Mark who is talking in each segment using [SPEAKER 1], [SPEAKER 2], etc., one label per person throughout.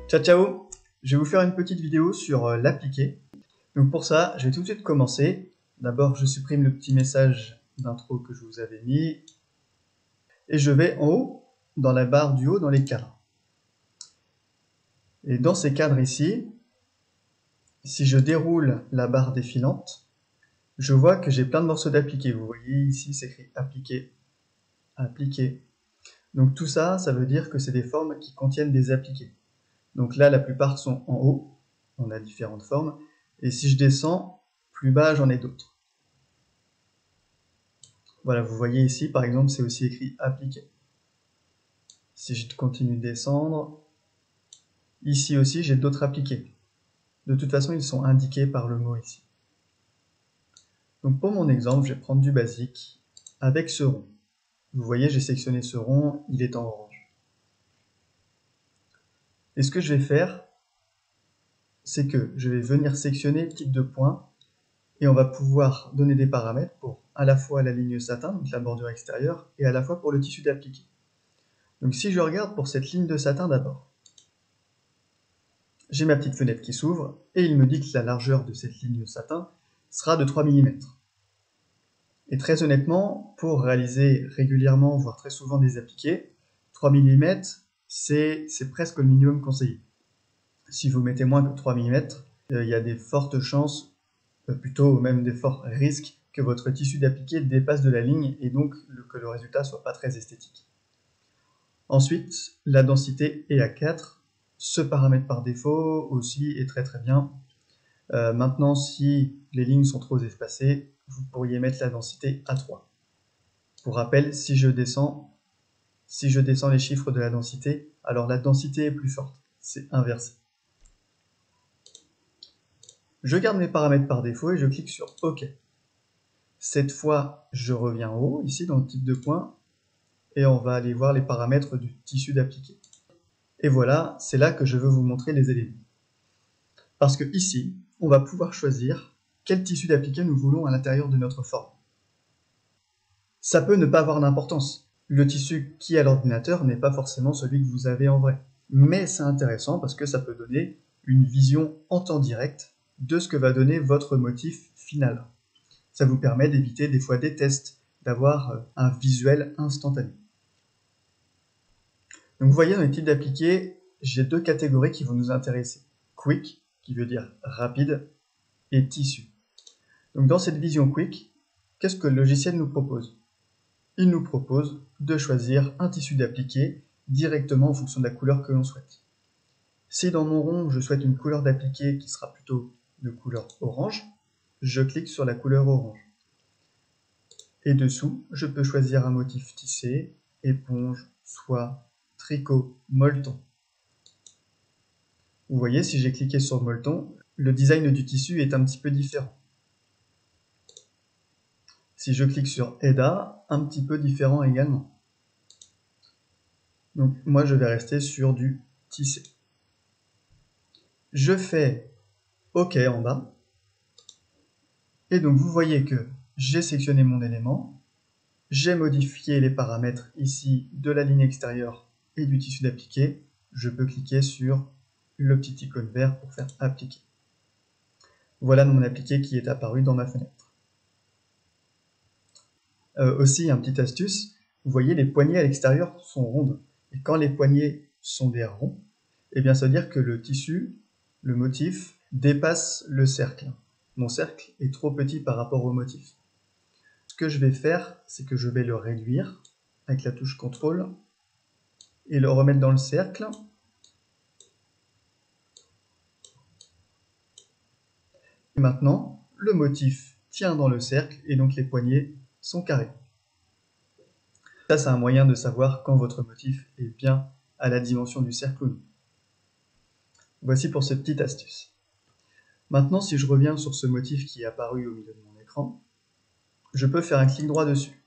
[SPEAKER 1] Ciao ciao, je vais vous faire une petite vidéo sur l'appliqué. Donc pour ça, je vais tout de suite commencer. D'abord, je supprime le petit message d'intro que je vous avais mis. Et je vais en haut, dans la barre du haut, dans les cadres. Et dans ces cadres ici, si je déroule la barre défilante, je vois que j'ai plein de morceaux d'appliqué. Vous voyez ici, c'est écrit appliqué, appliqué. Donc tout ça, ça veut dire que c'est des formes qui contiennent des appliqués. Donc là, la plupart sont en haut. On a différentes formes. Et si je descends, plus bas, j'en ai d'autres. Voilà, vous voyez ici, par exemple, c'est aussi écrit appliqué. Si je continue de descendre, ici aussi, j'ai d'autres appliqués. De toute façon, ils sont indiqués par le mot ici. Donc pour mon exemple, je vais prendre du basique avec ce rond. Vous voyez, j'ai sélectionné ce rond, il est en orange. Et ce que je vais faire, c'est que je vais venir sélectionner le type de point et on va pouvoir donner des paramètres pour à la fois la ligne satin, donc la bordure extérieure, et à la fois pour le tissu d'appliqué. Donc si je regarde pour cette ligne de satin d'abord, j'ai ma petite fenêtre qui s'ouvre et il me dit que la largeur de cette ligne satin sera de 3 mm. Et très honnêtement, pour réaliser régulièrement, voire très souvent des appliqués, 3 mm, c'est presque le minimum conseillé. Si vous mettez moins que 3 mm, il y a des fortes chances, plutôt même des forts risques, que votre tissu d'appliqué dépasse de la ligne et donc que le résultat soit pas très esthétique. Ensuite, la densité est à 4. Ce paramètre par défaut aussi est très bien. Maintenant, si les lignes sont trop espacées, vous pourriez mettre la densité à 3. Pour rappel, si je descends les chiffres de la densité, alors la densité est plus forte. C'est inversé. Je garde mes paramètres par défaut et je clique sur OK. Cette fois, je reviens en haut, ici dans le type de point, et on va aller voir les paramètres du tissu d'appliqué. Et voilà, c'est là que je veux vous montrer les éléments. Parce que ici, on va pouvoir choisir quel tissu d'appliqué nous voulons à l'intérieur de notre forme. Ça peut ne pas avoir d'importance. Le tissu qui est à l'ordinateur n'est pas forcément celui que vous avez en vrai. Mais c'est intéressant parce que ça peut donner une vision en temps direct de ce que va donner votre motif final. Ça vous permet d'éviter des fois des tests, d'avoir un visuel instantané. Donc vous voyez, dans les types d'appliqués, j'ai deux catégories qui vont nous intéresser. Quick, qui veut dire rapide, et tissu. Donc dans cette vision Quick, qu'est-ce que le logiciel nous propose? Il nous propose de choisir un tissu d'appliqué directement en fonction de la couleur que l'on souhaite. Si dans mon rond, je souhaite une couleur d'appliqué qui sera plutôt de couleur orange, je clique sur la couleur orange. Et dessous, je peux choisir un motif tissé, éponge, soie, tricot, molleton. Vous voyez, si j'ai cliqué sur molleton, le design du tissu est un petit peu différent. Si je clique sur EDA, un petit peu différent également. Donc moi je vais rester sur du tissé. Je fais OK en bas. Et donc vous voyez que j'ai sélectionné mon élément. J'ai modifié les paramètres ici de la ligne extérieure et du tissu d'appliqué. Je peux cliquer sur le petit icône vert pour faire appliquer. Voilà mon appliqué qui est apparu dans ma fenêtre. Aussi, une petite astuce, vous voyez les poignées à l'extérieur sont rondes. Et quand les poignées sont des ronds, eh bien ça veut dire que le tissu, le motif, dépasse le cercle. Mon cercle est trop petit par rapport au motif. Ce que je vais faire, c'est que je vais le réduire avec la touche CTRL et le remettre dans le cercle. Et maintenant, le motif tient dans le cercle et donc les poignées sont carrées. Ça, c'est un moyen de savoir quand votre motif est bien à la dimension du cercle ou non. Voici pour cette petite astuce. Maintenant, si je reviens sur ce motif qui est apparu au milieu de mon écran, je peux faire un clic droit dessus.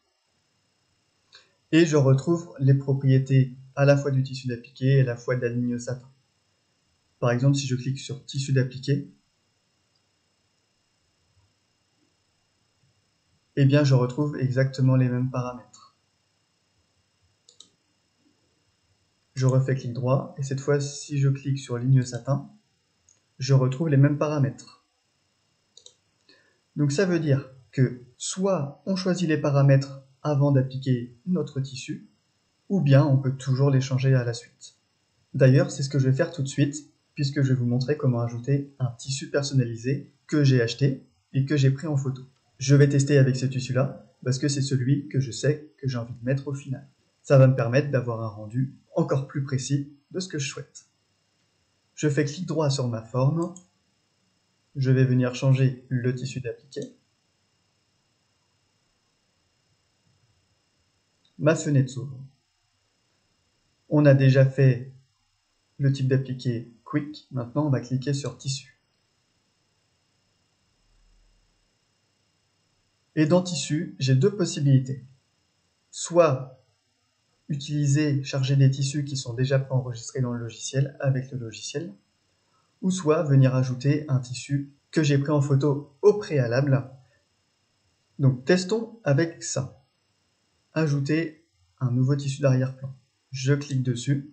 [SPEAKER 1] Et je retrouve les propriétés à la fois du tissu d'appliqué et à la fois de la ligne satin. Par exemple, si je clique sur tissu d'appliqué, eh bien je retrouve exactement les mêmes paramètres. Je refais clic droit, et cette fois, si je clique sur ligne satin, je retrouve les mêmes paramètres. Donc ça veut dire que soit on choisit les paramètres avant d'appliquer notre tissu, ou bien on peut toujours les changer à la suite. D'ailleurs, c'est ce que je vais faire tout de suite, puisque je vais vous montrer comment ajouter un tissu personnalisé que j'ai acheté et que j'ai pris en photo. Je vais tester avec ce tissu-là, parce que c'est celui que je sais que j'ai envie de mettre au final. Ça va me permettre d'avoir un rendu encore plus précis de ce que je souhaite. Je fais clic droit sur ma forme, je vais venir changer le tissu d'appliquer. Ma fenêtre s'ouvre. On a déjà fait le type d'appliqué Quick, maintenant on va cliquer sur Tissu. Et dans Tissu, j'ai deux possibilités. Soit charger des tissus qui sont déjà préenregistrés dans le logiciel avec le logiciel, ou soit venir ajouter un tissu que j'ai pris en photo au préalable. Donc testons avec ça. Ajouter un nouveau tissu d'arrière-plan. Je clique dessus,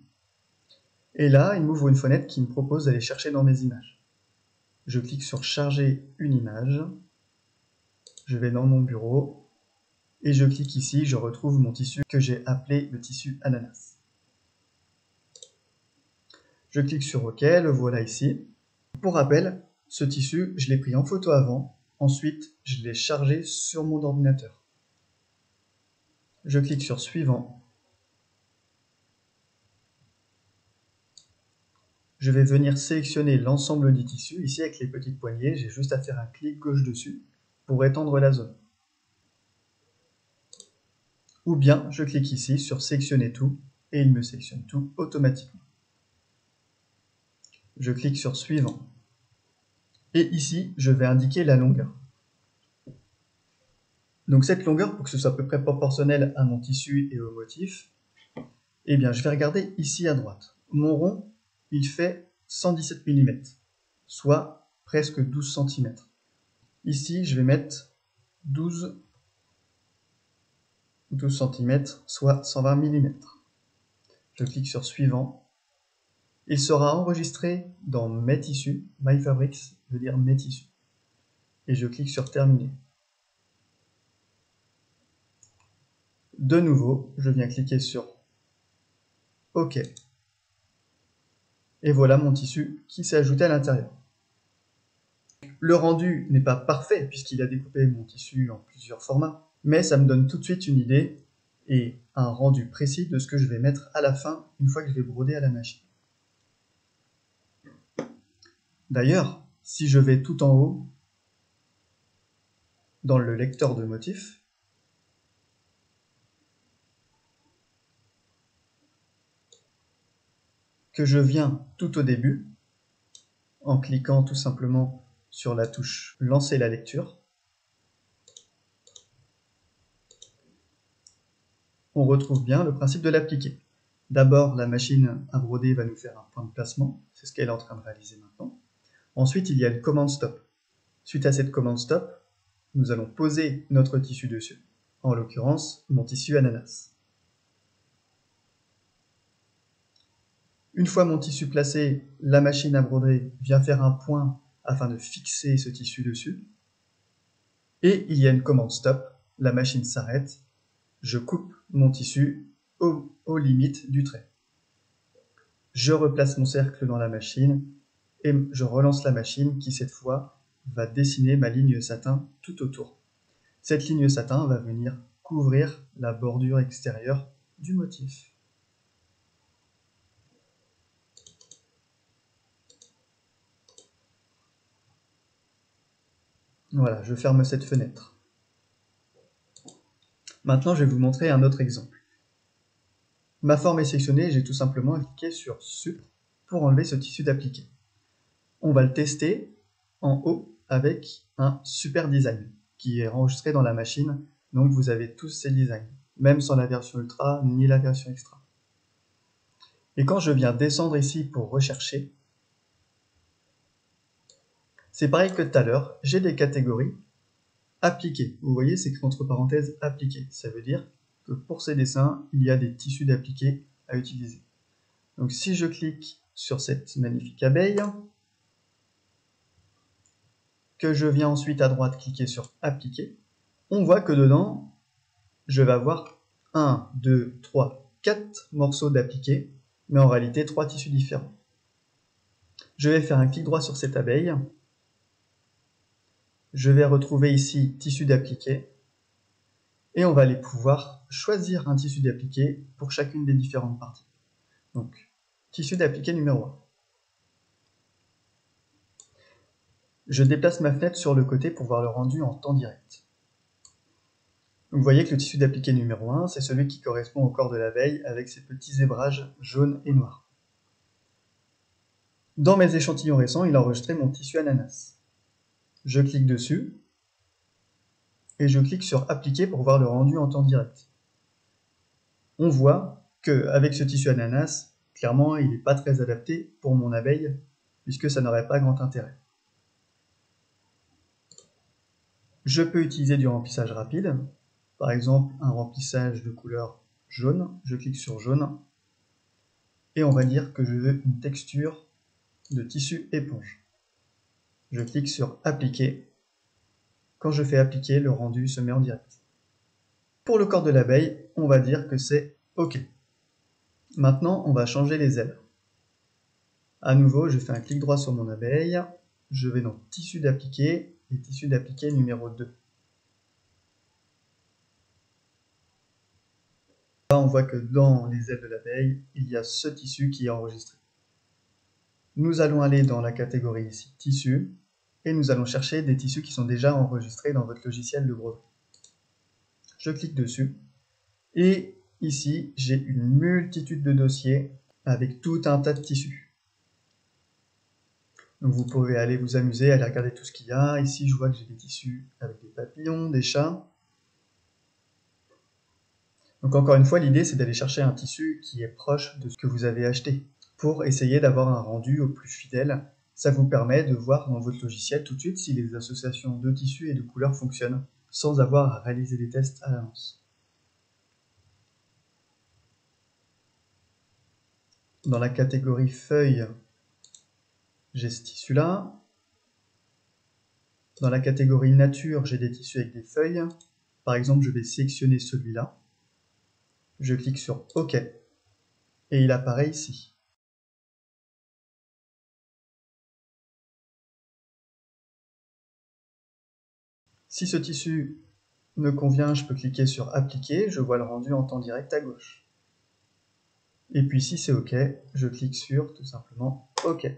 [SPEAKER 1] et là il m'ouvre une fenêtre qui me propose d'aller chercher dans mes images. Je clique sur charger une image, je vais dans mon bureau, et je clique ici, je retrouve mon tissu que j'ai appelé le tissu ananas. Je clique sur OK, le voilà ici. Pour rappel, ce tissu, je l'ai pris en photo avant, ensuite je l'ai chargé sur mon ordinateur. Je clique sur Suivant. Je vais venir sélectionner l'ensemble du tissu, ici avec les petites poignées, j'ai juste à faire un clic gauche dessus pour étendre la zone. Ou bien je clique ici sur Sélectionner tout, et il me sélectionne tout automatiquement. Je clique sur Suivant. Et ici, je vais indiquer la longueur. Donc cette longueur, pour que ce soit à peu près proportionnel à mon tissu et au motif, eh bien je vais regarder ici à droite. Mon rond, il fait 117 mm, soit presque 12 cm. Ici, je vais mettre 12 cm, soit 120 mm. Je clique sur Suivant. Il sera enregistré dans Mes tissus. My Fabrics veut dire Mes tissus. Et je clique sur Terminer. De nouveau, je viens cliquer sur OK. Et voilà mon tissu qui s'est ajouté à l'intérieur. Le rendu n'est pas parfait puisqu'il a découpé mon tissu en plusieurs formats, mais ça me donne tout de suite une idée et un rendu précis de ce que je vais mettre à la fin une fois que je vais broder à la machine. D'ailleurs, si je vais tout en haut dans le lecteur de motifs, que je viens tout au début, en cliquant tout simplement sur la touche Lancer la lecture, on retrouve bien le principe de l'appliquer. D'abord, la machine à broder va nous faire un point de placement, c'est ce qu'elle est en train de réaliser maintenant. Ensuite, il y a une commande stop. Suite à cette commande stop, nous allons poser notre tissu dessus, en l'occurrence mon tissu ananas. Une fois mon tissu placé, la machine à broder vient faire un point afin de fixer ce tissu dessus. Et il y a une commande stop, la machine s'arrête, je coupe mon tissu aux limites du trait. Je replace mon cercle dans la machine et je relance la machine qui cette fois va dessiner ma ligne satin tout autour. Cette ligne satin va venir couvrir la bordure extérieure du motif. Voilà, je ferme cette fenêtre. Maintenant, je vais vous montrer un autre exemple. Ma forme est sélectionnée, j'ai tout simplement cliqué sur Sup pour enlever ce tissu d'appliqué. On va le tester en haut avec un super design qui est enregistré dans la machine, donc vous avez tous ces designs, même sans la version ultra ni la version extra. Et quand je viens descendre ici pour rechercher, c'est pareil que tout à l'heure, j'ai des catégories appliquées. Vous voyez, c'est écrit entre parenthèses appliquées. Ça veut dire que pour ces dessins, il y a des tissus d'appliqués à utiliser. Donc si je clique sur cette magnifique abeille, que je viens ensuite à droite cliquer sur appliquer, on voit que dedans, je vais avoir 1, 2, 3, 4 morceaux d'appliqué, mais en réalité 3 tissus différents. Je vais faire un clic droit sur cette abeille. Je vais retrouver ici tissu d'appliqué. Et on va aller pouvoir choisir un tissu d'appliqué pour chacune des différentes parties. Donc, tissu d'appliqué numéro 1. Je déplace ma fenêtre sur le côté pour voir le rendu en temps direct. Donc, vous voyez que le tissu d'appliqué numéro 1, c'est celui qui correspond au corps de l'abeille avec ses petits zébrages jaunes et noirs. Dans mes échantillons récents, il a enregistré mon tissu ananas. Je clique dessus et je clique sur appliquer pour voir le rendu en temps direct. On voit qu'avec ce tissu ananas, clairement, il n'est pas très adapté pour mon abeille puisque ça n'aurait pas grand intérêt. Je peux utiliser du remplissage rapide, par exemple un remplissage de couleur jaune. Je clique sur jaune et on va dire que je veux une texture de tissu éponge. Je clique sur appliquer. Quand je fais appliquer, le rendu se met en direct. Pour le corps de l'abeille, on va dire que c'est OK. Maintenant, on va changer les ailes. À nouveau, je fais un clic droit sur mon abeille. Je vais dans tissu d'appliquer et tissu d'appliquer numéro 2. Là, on voit que dans les ailes de l'abeille, il y a ce tissu qui est enregistré. Nous allons aller dans la catégorie ici, tissu, et nous allons chercher des tissus qui sont déjà enregistrés dans votre logiciel de broderie. Je clique dessus, et ici, j'ai une multitude de dossiers avec tout un tas de tissus. Donc vous pouvez aller vous amuser, aller regarder tout ce qu'il y a. Ici, je vois que j'ai des tissus avec des papillons, des chats. Donc encore une fois, l'idée, c'est d'aller chercher un tissu qui est proche de ce que vous avez acheté pour essayer d'avoir un rendu au plus fidèle. Ça vous permet de voir dans votre logiciel tout de suite si les associations de tissus et de couleurs fonctionnent sans avoir à réaliser des tests à l'avance. Dans la catégorie feuilles, j'ai ce tissu-là. Dans la catégorie nature, j'ai des tissus avec des feuilles. Par exemple, je vais sélectionner celui-là. Je clique sur OK et il apparaît ici. Si ce tissu me convient, je peux cliquer sur appliquer, je vois le rendu en temps direct à gauche. Et puis si c'est OK, je clique sur tout simplement OK.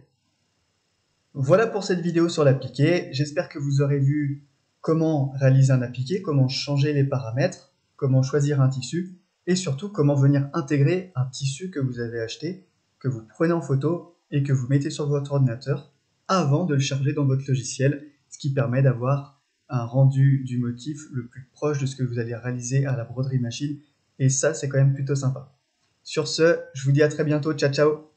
[SPEAKER 1] Voilà pour cette vidéo sur l'appliqué. J'espère que vous aurez vu comment réaliser un appliqué, comment changer les paramètres, comment choisir un tissu et surtout comment venir intégrer un tissu que vous avez acheté, que vous prenez en photo et que vous mettez sur votre ordinateur avant de le charger dans votre logiciel, ce qui permet d'avoir un rendu du motif le plus proche de ce que vous allez réaliser à la broderie machine et ça c'est quand même plutôt sympa. Sur ce, je vous dis à très bientôt, ciao ciao.